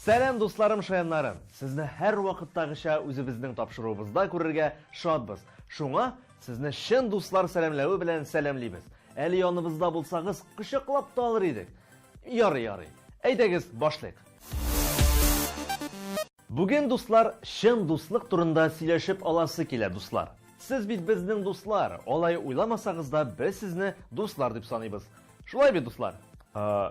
Сәлем дусларым, шаяннарым. Сезне һәр вакыттагыча үзебезнең тапшыруыбызда күрергә шатбыз. Шуңа сезне чын дуслар сәламләве белән сәламлибез. Әле яныбызда булсагыз, кычыклап та алыр идек. Ярый. Әйдәгез, башлыйк. Бүген дуслар, чын дуслык турында сөйләшеп аласы килә, дуслар. Сез бит безнең дуслар. Алай уйламасагыз да, без сезне дуслар дип саныйбыз. Шулай бит, дуслар?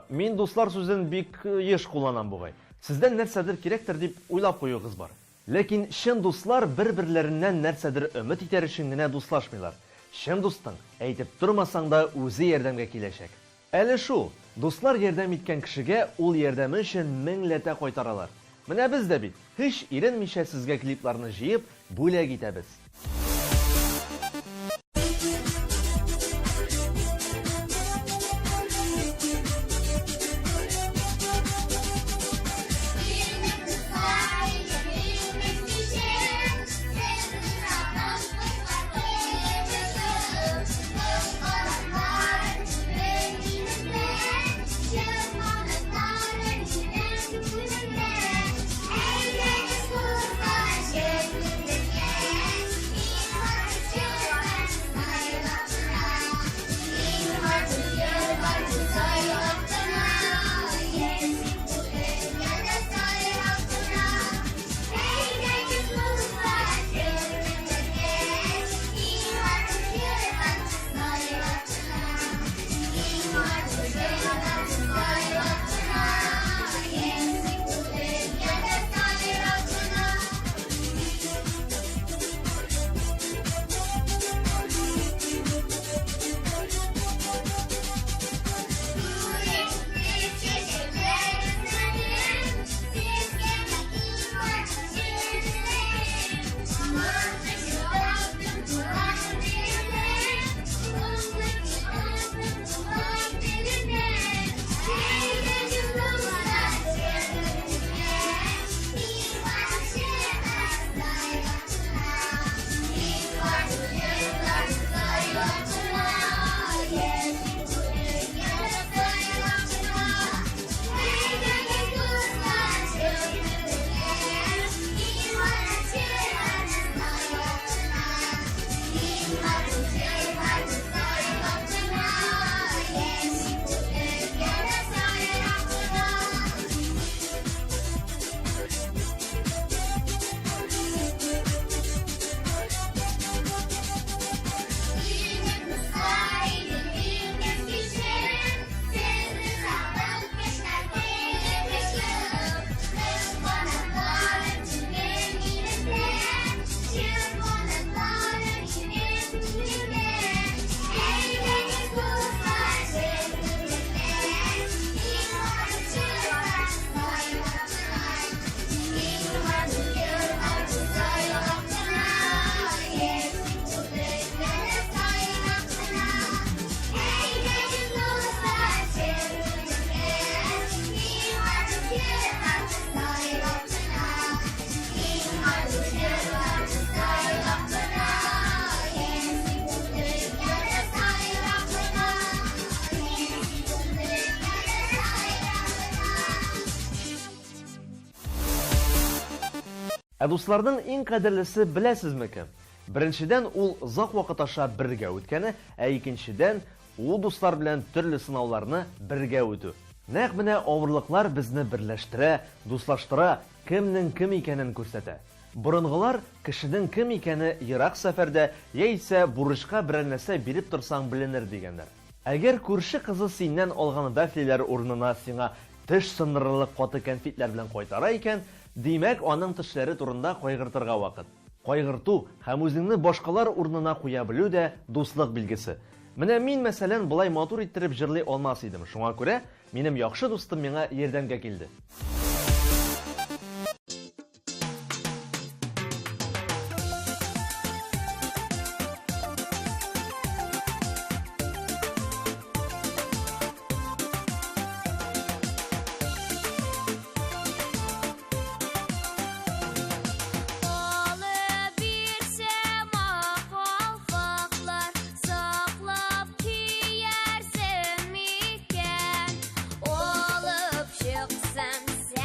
Мин дуслар сүзен бик еш кулланам бугай. Сездән нәрсәдер кирәктер дип уйлап куюгыз бар. Ләкин чын дуслар бер-бирләреннән нәрсәдер өмет итәр өчен генә дуслашмыйлар. Чын дустың әйтеп тормасаң да үзе ярдәмгә киләчәк. Әле шул, дуслар ярдәм иткән кешегә ул ярдәме өчен меңләтә кайтаралар. Менә без дә бит, һич иренмичә сезгә клипларны җыеп, бүләк итәбез. Дусларның иң кадерлесе беләсезме кем? Беренчедән ул озак вакыт аша бергә үткәне, икенчедән ул дуслар белән төрле сынауларны бергә үтү. Нәкъ менә авырлыклар безне берләштерә, дуслаштыра, кемнең кем икәнен күрсәтә. Борынгылар кешенең кем икәне ерак сәфәрдә яисә бурычка берәр нәрсә биреп торсаң беленер дигәннәр. Әгәр күрше кызы синнән алган бәфлиләр урынына сиңа теш сындырырлык каты кәнфитләр белән кайтара икән, димәк, аның тешләре турында кайгыртырга вакыт. Кайгырту һәм үзеңне башкалар урынына куя белү дә дуслык билгесе. Менә мин мәсәлән булай матур иттереп җырлый алмас идем. Шуңа күрә минем яхшы дустым миңа ярдәмгә килде. Sen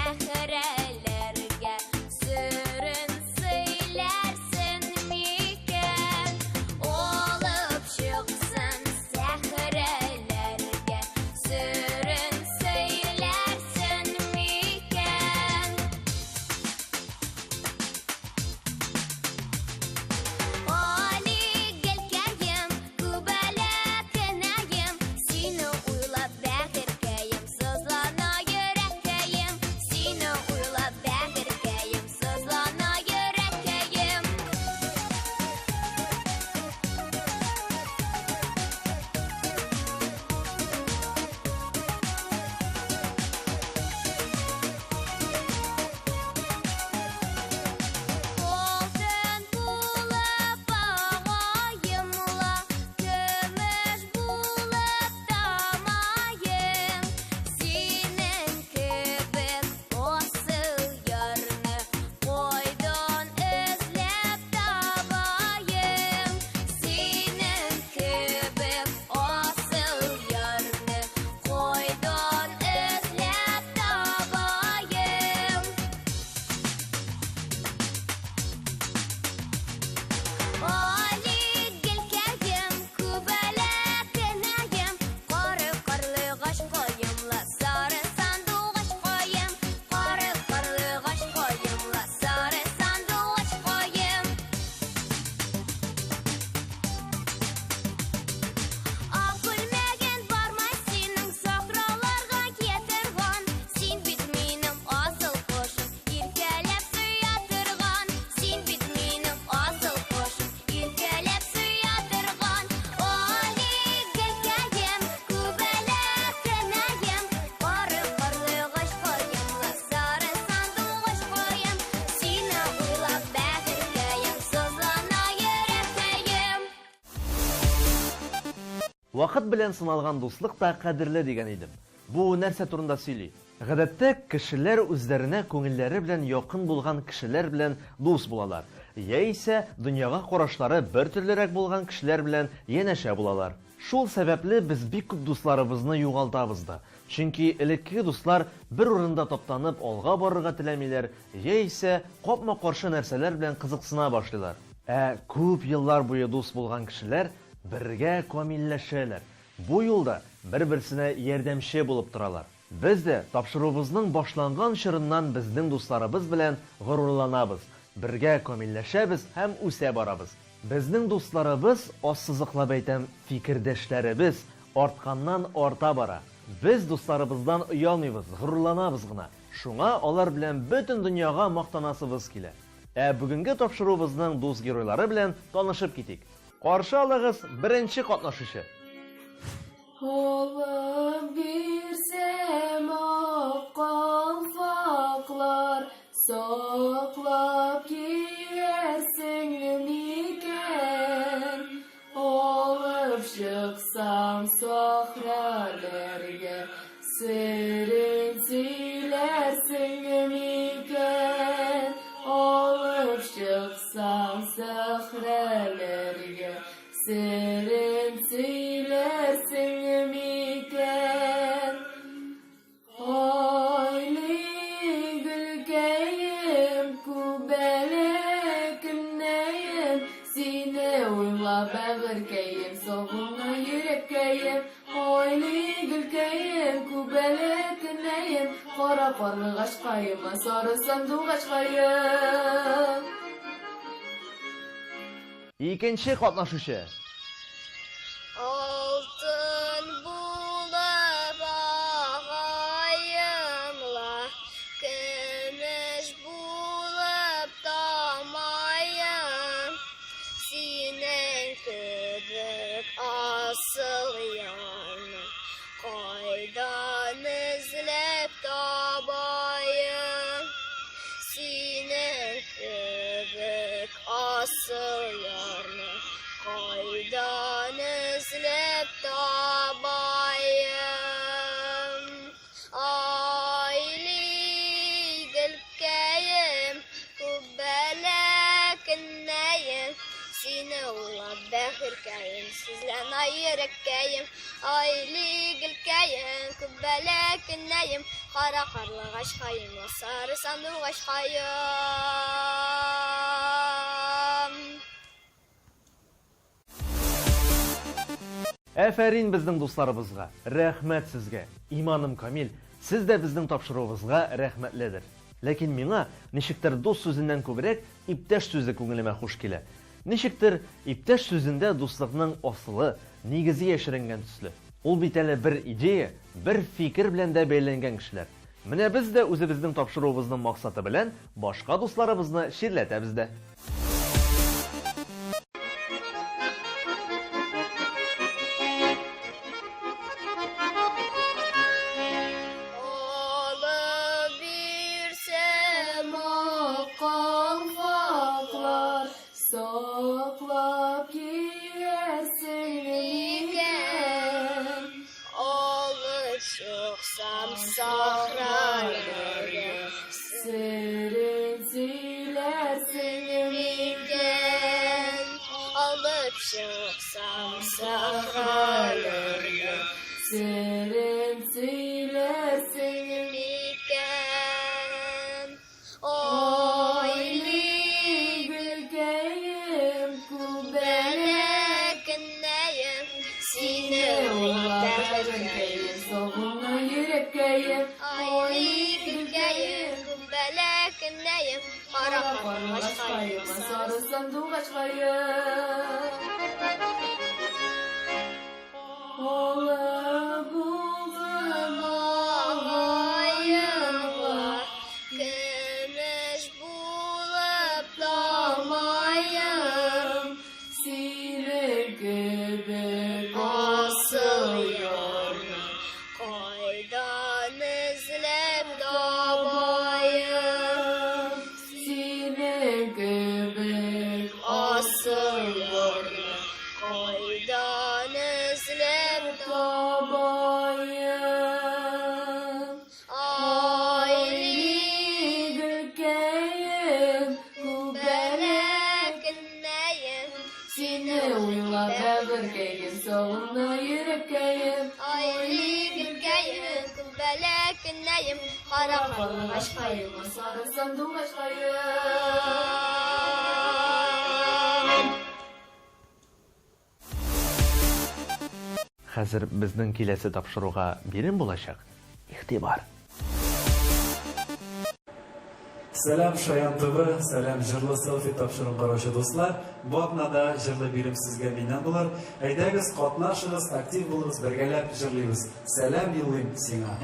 Вакыт белән сыналган дуслык та кадерле дигән идем. Бу нәрсә турында сөйли? Гадәттә, кешеләр үзләренә күңелләре белән якын булган кешеләр белән дус булалар. Яисә дөньяга карашлары бер төрлерәк булган кешеләр белән янәшә булалар. Шул сәбәпле без бик күп дусларыбызны югалтабыз да. Чөнки элекке дуслар бер урында таптанып алга барырга теләмиләр, яисә капма-каршы нәрсәләр белән кызыксына башлыйлар. Күп еллар буе дус булган кешеләр бергә камилләшәләр. Бу юлда бер-берсенә ярдәмче булып торалар. Без дә тапшыруыбызның башланган чорыннан безнең дусларыбыз белән горурланабыз. Бергә камилләшәбез һәм үсә барабыз. Безнең дусларыбыз, ассызыклап әйтәм, фикердәшләребез артканнан арта бара. Без дусларыбыздан оялмыйбыз, горурланабыз гына. Шуңа алар белән бөтен дөньяга мактанасыбыз килә. Бүгенге тапшыруыбызның дус геройлары белән танышып китик. Каршы алыгыз беренче катнашучы. Olub birsem kalfaklar, soklap giyersin miken. Olup çıksam sahralarga, serin silersin miken. Olup çıksam sahralarga, serin silersin miken. Ayli gülkeyim, kubelek neyim, sine ulla bağırkeyim, soğuna yürekkeyim. Ayli gülkeyim, kubelek neyim, kara parlı aşkayım, sarı sandık aşkayım. İkinci катнашучы. Алтын булып ағайымла, көмеш булып тамайым, синең кебек асыл яны, кайдан эзләп табайым, синең кебек asıl yarını kaydan izlep tabayım. Ayli gülkeyim, kubbelek neyim, seni uğrab behirkeyim, sizlen ayırıkkeyim. Ayli gülkeyim, kubbelek neyim, kara karlı aşkayım, sarı sandık aşkayım. Әфәрин безнең дусларыбызга, рәхмәт сезгә. Иманым камил, сез дә безнең тапшыруыбызга рәхмәтледер. Ләкин миңа ничектер дус сүзеннән күбрәк иптәш сүзе күңелемә хуш килә. Ничектер иптәш сүзендә дуслыкның асылы, нигезе яшеренгән төсле. Ул бит әле бер идея, бер фикер белән дә бәйләнгән кешеләр. Менә без дә үзебезнең тапшыруыбызның максаты белән башка дусларыбызны ширләтәбез дә. Soklap giyersin miken. Alıp çıksam sahralara, Serin silersin miken. Alıp çıksam sahralara, serin silersin miken. Ayli gülkeyim, kubelek neyim, seni uğrab uğrab behirkeyim, soğuna yürekkeyim. Ayli gülkeyim, kubbelek neyim, kara karlı aşkayım, sarı sandık aşkayım. Ola buldum ağayımla, kömüş bulup damayım, sine göbek asıl yarını kaydan izlep dabayım, sine göbek asıl yarını kaydan izlep Вәләкіннәйім қарақар Қашқайым, сары сандуғ қашқайым. Хәзер безнең киләсе тапшыруга бирем булачак. Игътибар. Сәлам Шаян ТВ, сәлам җырлы селфи тапшыру караучы дуслар. Бу атнада җырлы бирим сезгә миннән булыр. Әйдәгез, катнашыгыз, актив булыгыз, бергәләп җырлыйбыз. Сәлам юлыйм сиңа.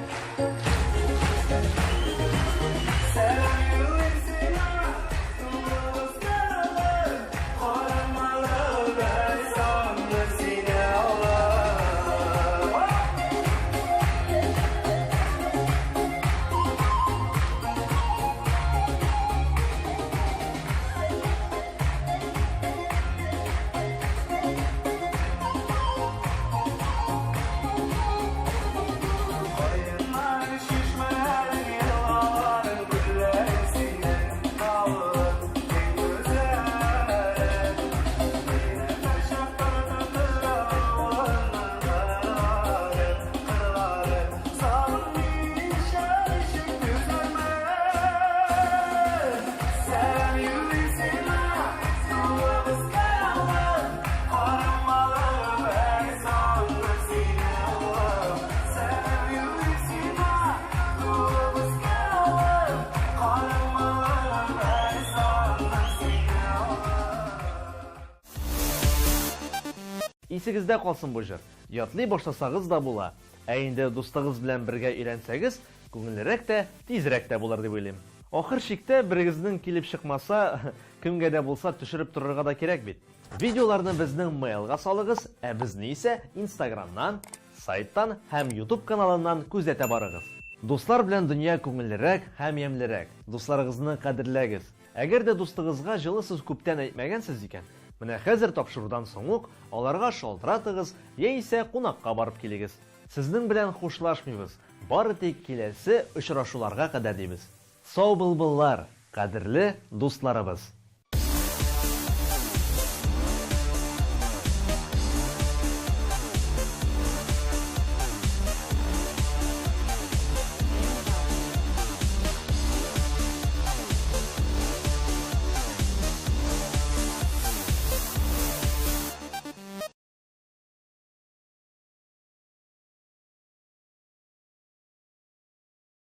Исегездә калсын бу җыр. Ятлый башласагыз да була. Ә инде дустыгыз белән бергә өйрәнсәгез, күңеллерәк тә, тизрәк тә булыр дип уйлыйм. Ахыр чиктә берегезнең килеп чыкмаса, кемгә дә булса төшереп торырга да кирәк бит. Видеоларны безнең mailга салыгыз, ә безне исә Instagramнан, сайттан һәм YouTube каналыннан күзәтә барыгыз. Дуслар белән дөнья күңеллерәк һәм ямьлерәк. Дусларыгызны кадерләгез. Әгәр дә дустыгызга җылы сүз күптән әйтмәгәнсез икән, менә хәзер тапшырудан соң ук аларга шалтыратыгыз, яисә кунакка барып килегез. Сезнең белән хушлашмыйбыз, бары тик киләсе очрашуларга кадәр дибез. Сау булбыллар, кадерле дусларыбыз.